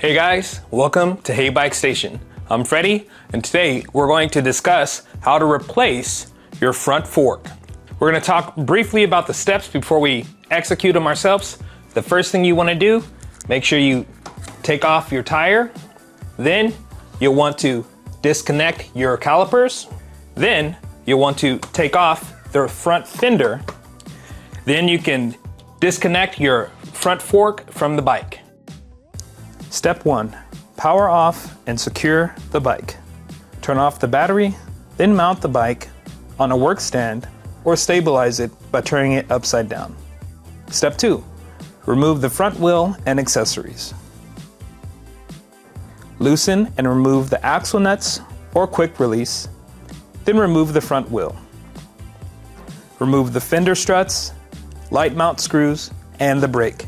Hey guys, welcome to Heybike Station. I'm Freddie, and today we're going to discuss how to replace your front fork. We're going to talk briefly about the steps before we execute them ourselves. The first thing you want to do, make sure you take off your tire. Then you'll want to disconnect your calipers. Then you'll want to take off the front fender. Then you can disconnect your front fork from the bike. Step 1. Power off and secure the bike. Turn off the battery, then mount the bike on a work stand or stabilize it by turning it upside down. Step 2. Remove the front wheel and accessories. Loosen and remove the axle nuts or quick release, then remove the front wheel. Remove the fender struts, light mount screws, and the brake.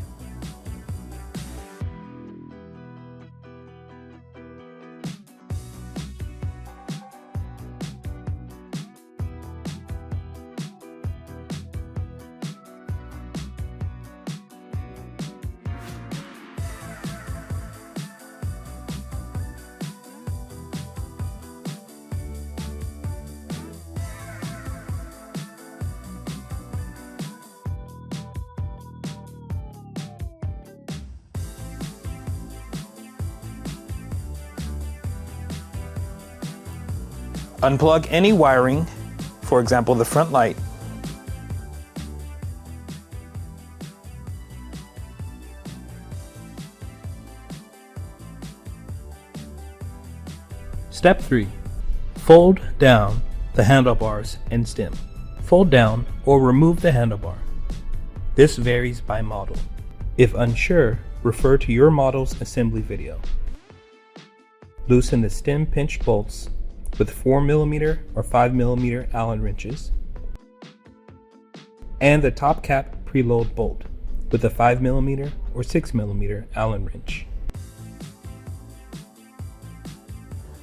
Unplug any wiring, for example the front light. Step 3. Fold down the handlebars and stem. Fold down or remove the handlebar. This varies by model. If unsure, refer to your model's assembly video. Loosen the stem pinch bolts with 4mm or 5mm Allen wrenches and the top cap preload bolt with a 5mm or 6mm Allen wrench.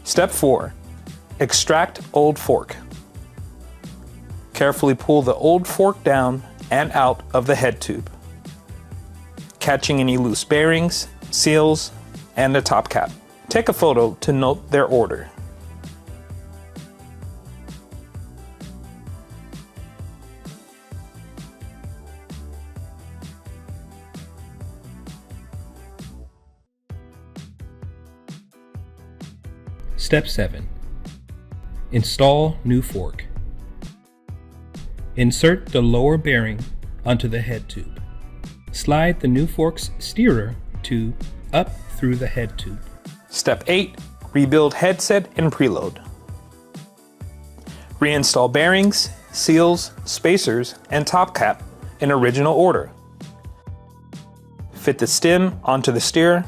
Step 4. Extract old fork. Carefully pull the old fork down and out of the head tube, catching any loose bearings, seals, and the top cap. Take a photo to note their order. Step 7. Install new fork. Insert the lower bearing onto the head tube. Slide the new fork's steerer tube up through the head tube. Step 8. Rebuild headset and preload. Reinstall bearings, seals, spacers, and top cap in original order. Fit the stem onto the steer.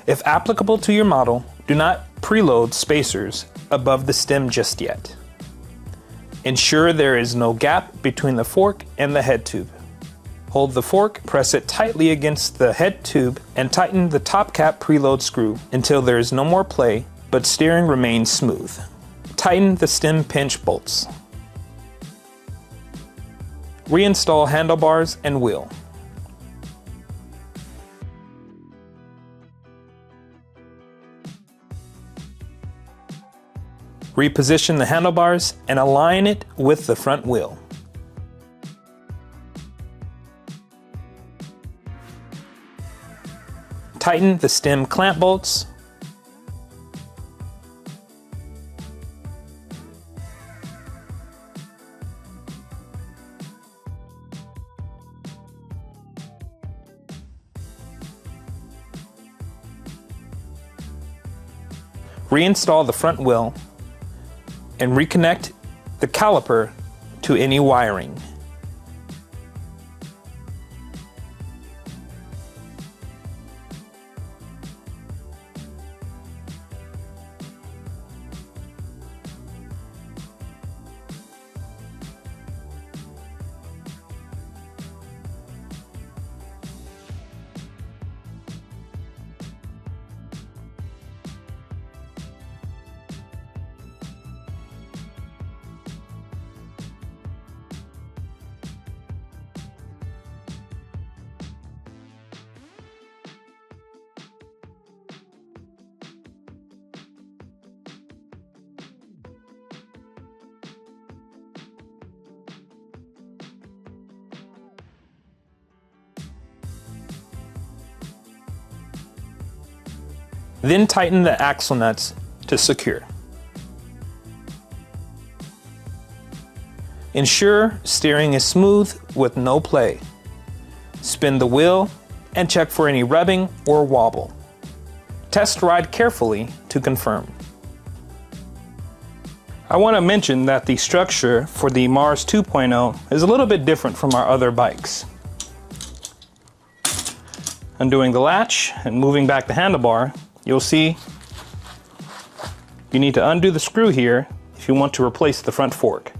If applicable to your model, do not preload spacers above the stem just yet. Ensure there is no gap between the fork and the head tube. Hold the fork, press it tightly against the head tube, and tighten the top cap preload screw until there is no more play, but steering remains smooth. Tighten the stem pinch bolts. Reinstall handlebars and wheel. Reposition the handlebars and align it with the front wheel. Tighten the stem clamp bolts. Reinstall the front wheel and reconnect the caliper to any wiring. Then tighten the axle nuts to secure. Ensure steering is smooth with no play. Spin the wheel and check for any rubbing or wobble. Test ride carefully to confirm. I want to mention that the structure for the Mars 2.0 is a little bit different from our other bikes. Undoing the latch and moving back the handlebar, you'll see you need to undo the screw here if you want to replace the front fork.